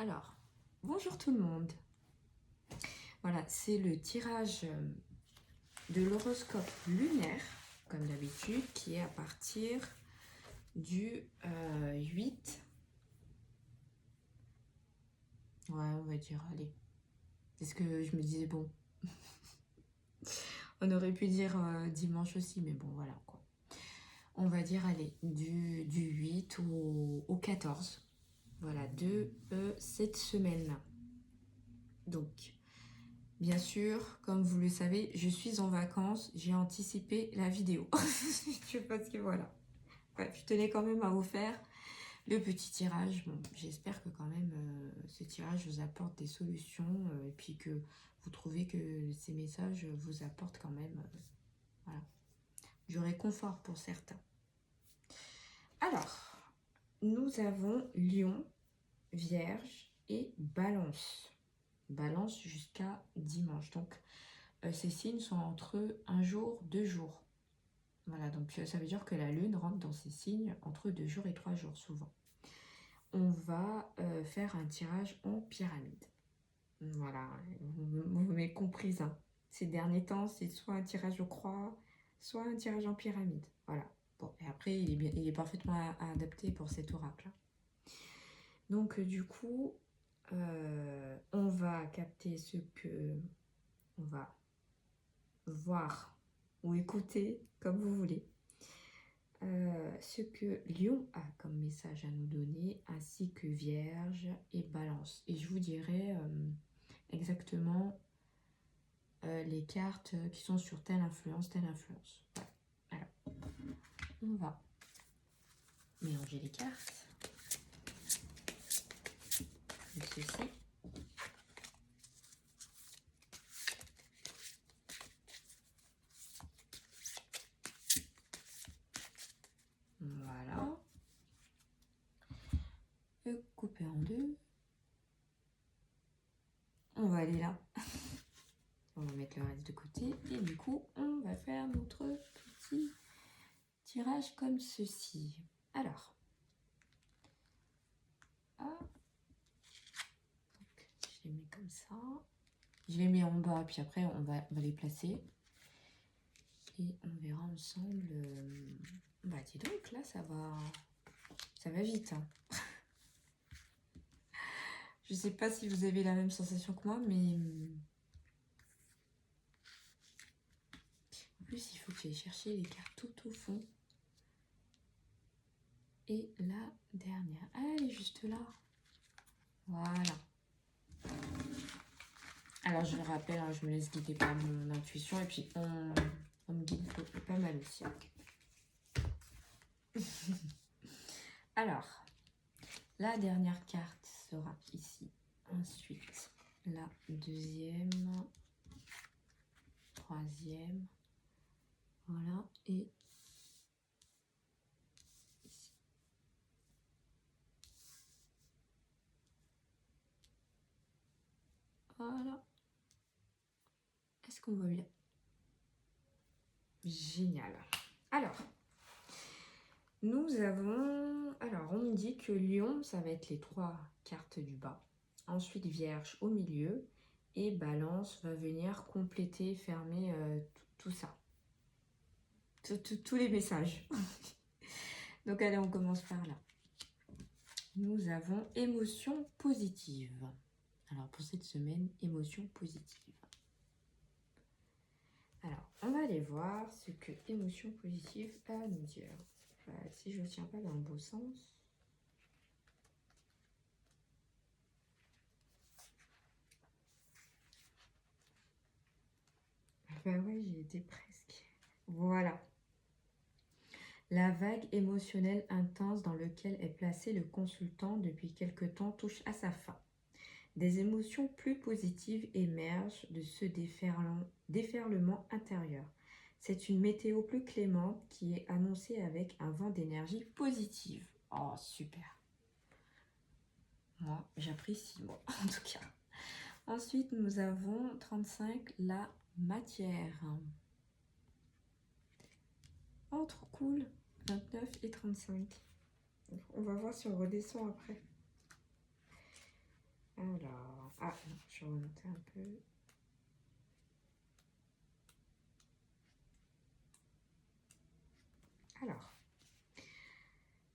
Alors, bonjour tout le monde. Voilà, c'est le tirage de l'horoscope lunaire, comme d'habitude, qui est à partir du 8. Ouais, on va dire, allez. Parce que je me disais, bon, on aurait pu dire dimanche aussi, mais bon, voilà quoi. On va dire, allez, du 8 au 14. Voilà, de cette semaine. Donc, bien sûr, comme vous le savez, je suis en vacances, j'ai anticipé la vidéo. Parce que voilà. Bref, je tenais quand même à vous faire le petit tirage. Bon, j'espère que quand même ce tirage vous apporte des solutions et puis que vous trouvez que ces messages vous apportent quand même voilà, du réconfort pour certains. Alors, nous avons Lion, Vierge et Balance. Balance jusqu'à dimanche. Donc, ces signes sont entre un jour, 2 jours. Voilà, donc ça veut dire que la lune rentre dans ces signes entre 2 jours et 3 jours souvent. On va faire un tirage en pyramide. Voilà, vous m'avez comprise. Hein. Ces derniers temps, c'est soit un tirage aux croix, soit un tirage en pyramide. Voilà. Bon, et après, il est parfaitement adapté pour cet oracle. Donc, du coup, on va capter ce que on va voir ou écouter, comme vous voulez. Ce que Lion a comme message à nous donner, ainsi que Vierge et Balance. Et je vous dirai exactement les cartes qui sont sur telle influence, telle influence. Voilà. Alors, on va mélanger les cartes. Comme ceci. Voilà. Couper en deux. On va aller là. On va mettre le reste de côté. Et du coup, on va faire notre petit tirage comme ceci. Alors. Ah. Donc, je les mets comme ça. Je les mets en bas, puis après, on va les placer. Et on verra ensemble. Bah, dis donc, là, ça va vite. Hein. Je sais pas si vous avez la même sensation que moi, mais en plus, il faut que j'aille chercher les cartes tout au fond. Et la dernière. Ah, elle est juste là. Voilà. Alors, je le rappelle, hein, je me laisse guider par mon intuition et puis on me guide pas mal aussi. Alors, la dernière carte sera ici. Ensuite, la deuxième, troisième, voilà, et ici. Voilà. Est-ce qu'on voit bien? Génial. Alors, nous avons... Alors, on me dit que Lion, ça va être les 3 cartes du bas. Ensuite, Vierge au milieu. Et Balance va venir compléter, fermer tout ça. Tous les messages. Donc, allez, on commence par là. Nous avons émotion positive. Alors, pour cette semaine, émotion positive. Alors, on va aller voir ce que émotion positive a à nous dire. Si je ne tiens pas dans le bon sens. Bah ouais, j'y étais presque. Voilà. La vague émotionnelle intense dans laquelle est placé le consultant depuis quelque temps touche à sa fin. Des émotions plus positives émergent de ce déferlement intérieur. C'est une météo plus clémente qui est annoncée avec un vent d'énergie positive. Oh, super. Moi, j'apprécie, moi, en tout cas. Ensuite, nous avons 35, la matière. Oh, trop cool. 29 et 35. On va voir si on redescend après. Alors, ah non, je vais remonter un peu. Alors,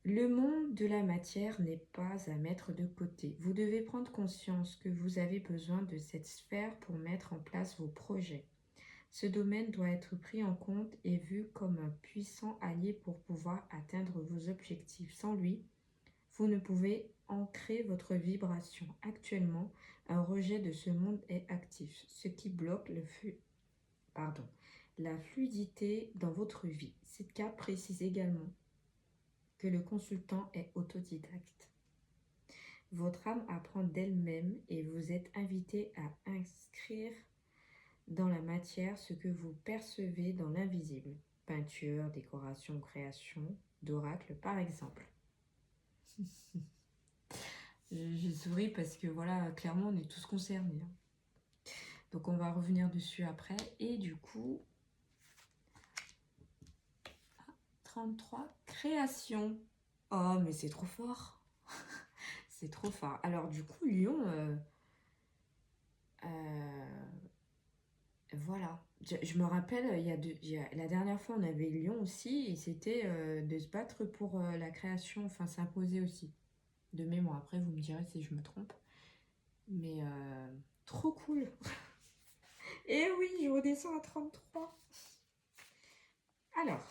le monde de la matière n'est pas à mettre de côté. Vous devez prendre conscience que vous avez besoin de cette sphère pour mettre en place vos projets. Ce domaine doit être pris en compte et vu comme un puissant allié pour pouvoir atteindre vos objectifs. Sans lui, vous ne pouvez ancrer votre vibration. Actuellement, un rejet de ce monde est actif, ce qui bloque la fluidité dans votre vie. Cette carte précise également que le consultant est autodidacte. Votre âme apprend d'elle-même et vous êtes invité à inscrire dans la matière ce que vous percevez dans l'invisible. Peinture, décoration, création, d'oracle par exemple. Je souris parce que voilà, clairement on est tous concernés. Donc on va revenir dessus après. Et du coup, 33, création. Oh mais c'est trop fort. C'est trop fort. Alors du coup, Lion, voilà. Je me rappelle, la dernière fois, on avait Lyon aussi, et c'était de se battre pour la création, enfin s'imposer aussi, de mémoire. Après, vous me direz si je me trompe. Mais trop cool. Et oui, je redescends à 33. Alors,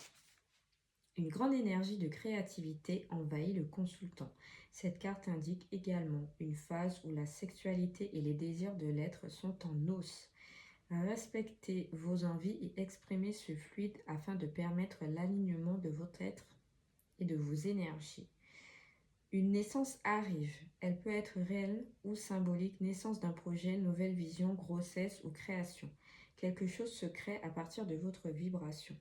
une grande énergie de créativité envahit le consultant. Cette carte indique également une phase où la sexualité et les désirs de l'être sont en hausse. Respectez vos envies et exprimez ce fluide afin de permettre l'alignement de votre être et de vos énergies. Une naissance arrive. Elle peut être réelle ou symbolique, naissance d'un projet, nouvelle vision, grossesse ou création. Quelque chose se crée à partir de votre vibration.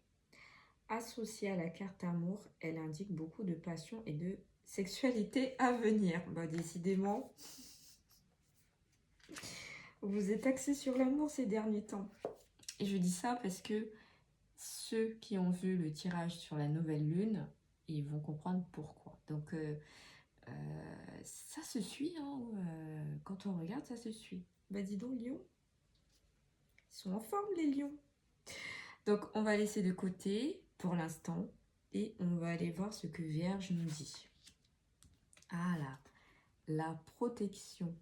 Associée à la carte amour, elle indique beaucoup de passion et de sexualité à venir. Bah, décidément, vous êtes axé sur l'amour ces derniers temps. Et je dis ça parce que ceux qui ont vu le tirage sur la nouvelle lune, ils vont comprendre pourquoi. Donc, ça se suit, hein, quand on regarde, ça se suit. Bah dis donc, Lion, ils sont en forme les lions. Donc, on va laisser de côté pour l'instant et on va aller voir ce que Vierge nous dit. Ah là, la protection.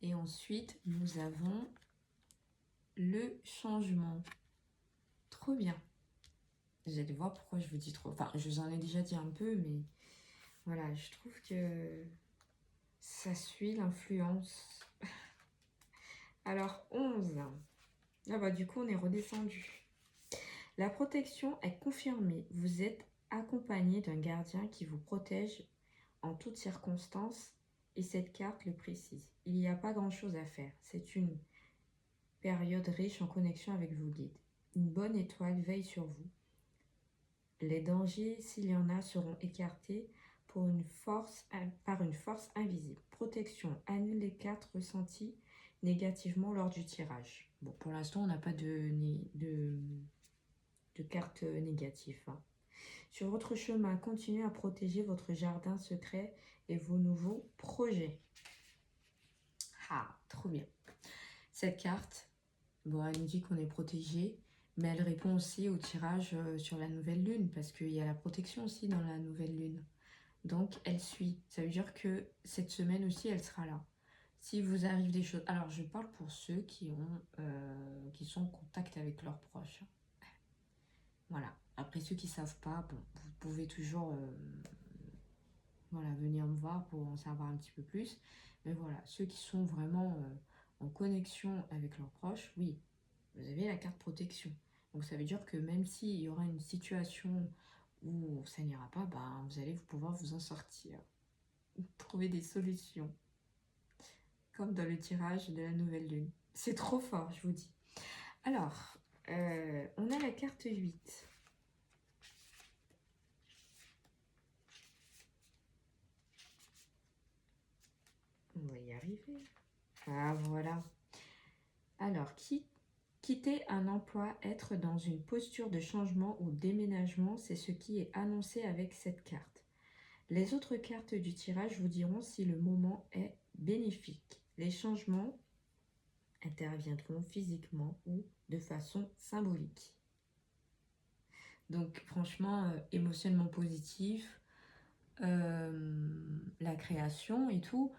Et ensuite, nous avons le changement. Trop bien. Vous allez voir pourquoi je vous dis trop. Enfin, je vous en ai déjà dit un peu, mais voilà, je trouve que ça suit l'influence. Alors, 11. Ah bah du coup, on est redescendu. La protection est confirmée. Vous êtes accompagné d'un gardien qui vous protège en toutes circonstances et cette carte le précise. Il n'y a pas grand-chose à faire. C'est une période riche en connexion avec vos guides. Une bonne étoile veille sur vous. Les dangers, s'il y en a, seront écartés par une force invisible. Protection, annule les cartes ressenties négativement lors du tirage. Bon, pour l'instant, on n'a pas de cartes négatives. Hein. Sur votre chemin, continuez à protéger votre jardin secret et vos nouveaux projets. Ah, trop bien. Cette carte, bon, elle nous dit qu'on est protégé, mais elle répond aussi au tirage sur la nouvelle lune, parce qu'il y a la protection aussi dans la nouvelle lune. Donc, elle suit. Ça veut dire que cette semaine aussi, elle sera là. Si vous arrive des choses... Alors, je parle pour ceux qui sont en contact avec leurs proches. Voilà. Après, ceux qui ne savent pas, bon, vous pouvez toujours venir me voir pour en savoir un petit peu plus. Mais voilà, ceux qui sont vraiment en connexion avec leurs proches, oui, vous avez la carte protection. Donc, ça veut dire que même s'il y aura une situation où ça n'ira pas, ben, vous allez pouvoir vous en sortir. Trouver des solutions. Comme dans le tirage de la nouvelle lune. C'est trop fort, je vous dis. Alors, on a la carte 8. On va y arriver. Ah, voilà. Alors, quitter un emploi, être dans une posture de changement ou déménagement, c'est ce qui est annoncé avec cette carte. Les autres cartes du tirage vous diront si le moment est bénéfique. Les changements interviendront physiquement ou de façon symbolique. Donc franchement, émotionnellement positif, la création et tout.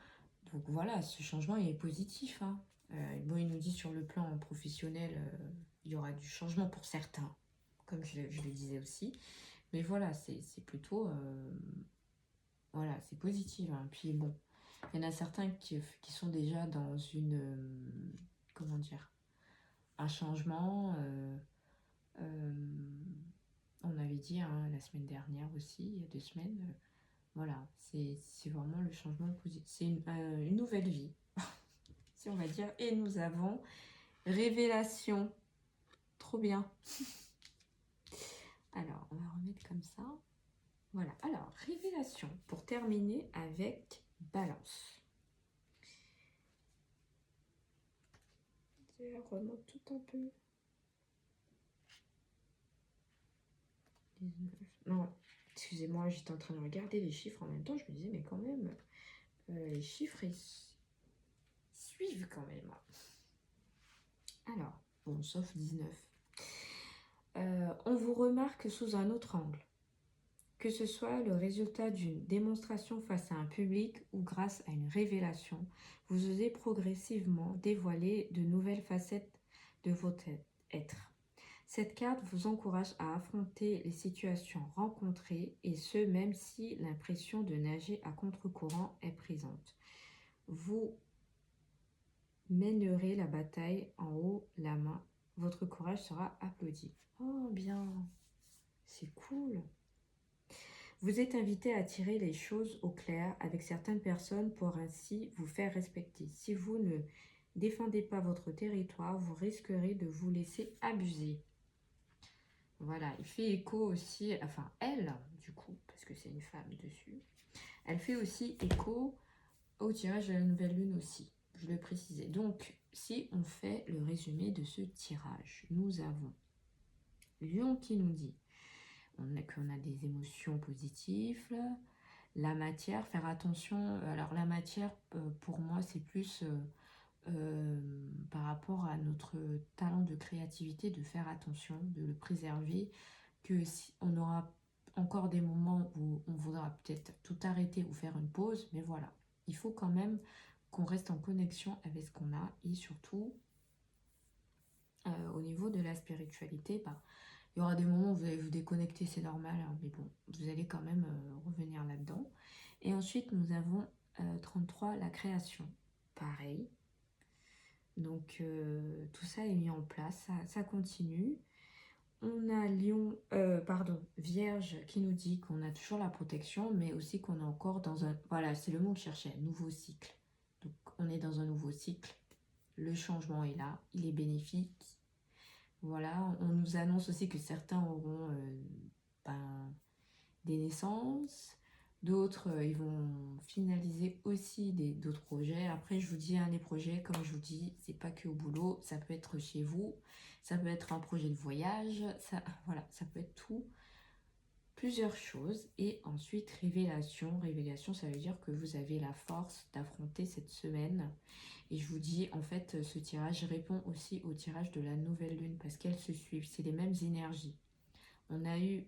Donc voilà, ce changement il est positif. Hein. Bon, il nous dit sur le plan professionnel, il y aura du changement pour certains, comme je le disais aussi. Mais voilà, c'est plutôt... voilà, c'est positif. Hein. Puis bon, il y en a certains qui sont déjà dans une... comment dire, un changement. On avait dit hein, la semaine dernière aussi, il y a 2 semaines. Voilà, c'est vraiment le changement positif. C'est une nouvelle vie, si on va dire. Et nous avons révélation. Trop bien. Alors, on va remettre comme ça. Voilà, alors, révélation. Pour terminer avec balance. Je remonte tout un peu. 19. Non, excusez-moi, j'étais en train de regarder les chiffres en même temps. Je me disais, mais quand même, les chiffres, ils suivent quand même. Alors, bon, sauf 19. On vous remarque sous un autre angle. Que ce soit le résultat d'une démonstration face à un public ou grâce à une révélation, vous osez progressivement dévoiler de nouvelles facettes de votre être. Cette carte vous encourage à affronter les situations rencontrées et ce, même si l'impression de nager à contre-courant est présente. Vous mènerez la bataille en haut la main. Votre courage sera applaudi. Oh bien, c'est cool. Vous êtes invité à tirer les choses au clair avec certaines personnes pour ainsi vous faire respecter. Si vous ne défendez pas votre territoire, vous risquerez de vous laisser abuser. Voilà, il fait écho aussi, enfin elle, du coup, parce que c'est une femme dessus, elle fait aussi écho au tirage de la nouvelle lune aussi, je le précisais. Donc, si on fait le résumé de ce tirage, nous avons Lion qui nous dit qu'on a des émotions positives, la matière, faire attention, alors la matière, pour moi, c'est plus par rapport à notre talent de créativité, de faire attention, de le préserver, que si on aura encore des moments où on voudra peut-être tout arrêter ou faire une pause, mais voilà, il faut quand même qu'on reste en connexion avec ce qu'on a et surtout au niveau de la spiritualité, bah, il y aura des moments où vous allez vous déconnecter, c'est normal, hein, mais bon, vous allez quand même revenir là-dedans. Et ensuite, nous avons 33, la création. Pareil. Donc, tout ça est mis en place, ça continue. On a Vierge qui nous dit qu'on a toujours la protection, mais aussi qu'on est encore dans un... Voilà, c'est le mot que je cherchais, nouveau cycle. Donc, on est dans un nouveau cycle. Le changement est là, il est bénéfique. Voilà, on nous annonce aussi que certains auront des naissances, d'autres ils vont finaliser aussi d'autres projets. Après, je vous dis, hein, les projets, comme je vous dis, c'est pas que au boulot, ça peut être chez vous, ça peut être un projet de voyage, voilà, ça peut être tout, plusieurs choses. Et ensuite, révélation. Révélation, ça veut dire que vous avez la force d'affronter cette semaine. Et je vous dis, en fait, ce tirage répond aussi au tirage de la nouvelle lune parce qu'elles se suivent, c'est les mêmes énergies. On a eu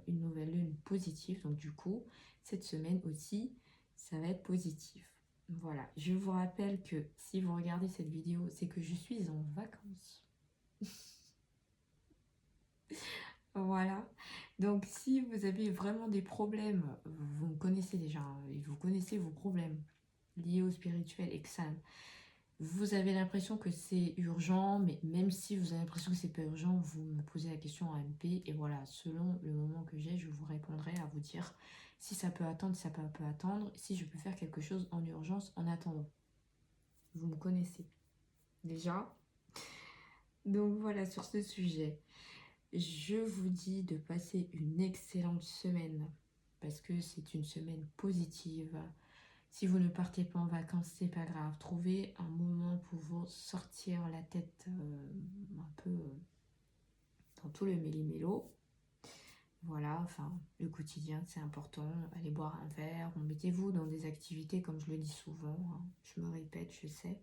une nouvelle lune positive, donc du coup, cette semaine aussi, ça va être positif. Voilà, je vous rappelle que si vous regardez cette vidéo, c'est que je suis en vacances. Voilà, donc si vous avez vraiment des problèmes, vous me connaissez déjà, hein, et vous connaissez vos problèmes liés au spirituel et que ça, vous avez l'impression que c'est urgent, mais même si vous avez l'impression que c'est pas urgent, vous me posez la question en MP, et voilà, selon le moment que j'ai, je vous répondrai à vous dire si ça peut attendre, si ça peut attendre, si je peux faire quelque chose en urgence en attendant. Vous me connaissez déjà. Donc voilà, sur ce sujet, je vous dis de passer une excellente semaine, parce que c'est une semaine positive. Si vous ne partez pas en vacances, c'est pas grave. Trouvez un moment pour vous sortir la tête un peu dans tout le méli-mélo. Voilà, enfin, le quotidien, c'est important. Allez boire un verre, mettez-vous dans des activités, comme je le dis souvent, hein. Je me répète, je sais.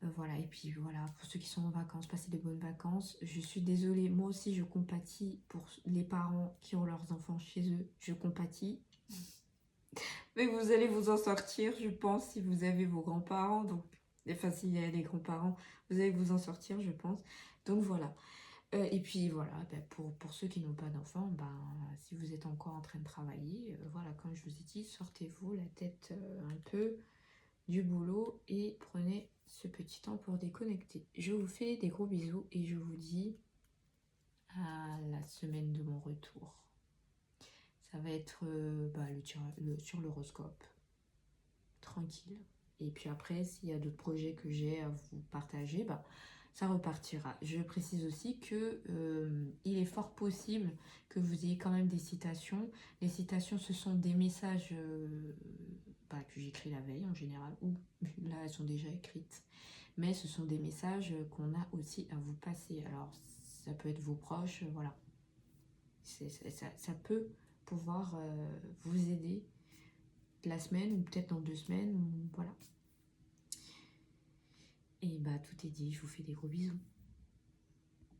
Voilà, et puis voilà, pour ceux qui sont en vacances, passez de bonnes vacances. Je suis désolée, moi aussi, je compatis pour les parents qui ont leurs enfants chez eux. Je compatis. Mais vous allez vous en sortir, je pense, si vous avez vos grands-parents. Donc, enfin, s'il y a les grands-parents, vous allez vous en sortir, je pense. Donc voilà. Et puis voilà, ben, pour ceux qui n'ont pas d'enfants, ben, si vous êtes encore en train de travailler, voilà, comme je vous ai dit, sortez-vous la tête un peu du boulot et prenez ce petit temps pour déconnecter. Je vous fais des gros bisous et je vous dis à la semaine de mon retour. Ça va être bah, sur l'horoscope, tranquille. Et puis après, s'il y a d'autres projets que j'ai à vous partager, bah, ça repartira. Je précise aussi que il est fort possible que vous ayez quand même des citations. Les citations, ce sont des messages bah, que j'écris la veille en général, ou là, elles sont déjà écrites. Mais ce sont des messages qu'on a aussi à vous passer. Alors, ça peut être vos proches, voilà. Ça peut pouvoir vous aider la semaine ou peut-être dans 2 semaines, voilà. Et bah tout est dit, je vous fais des gros bisous.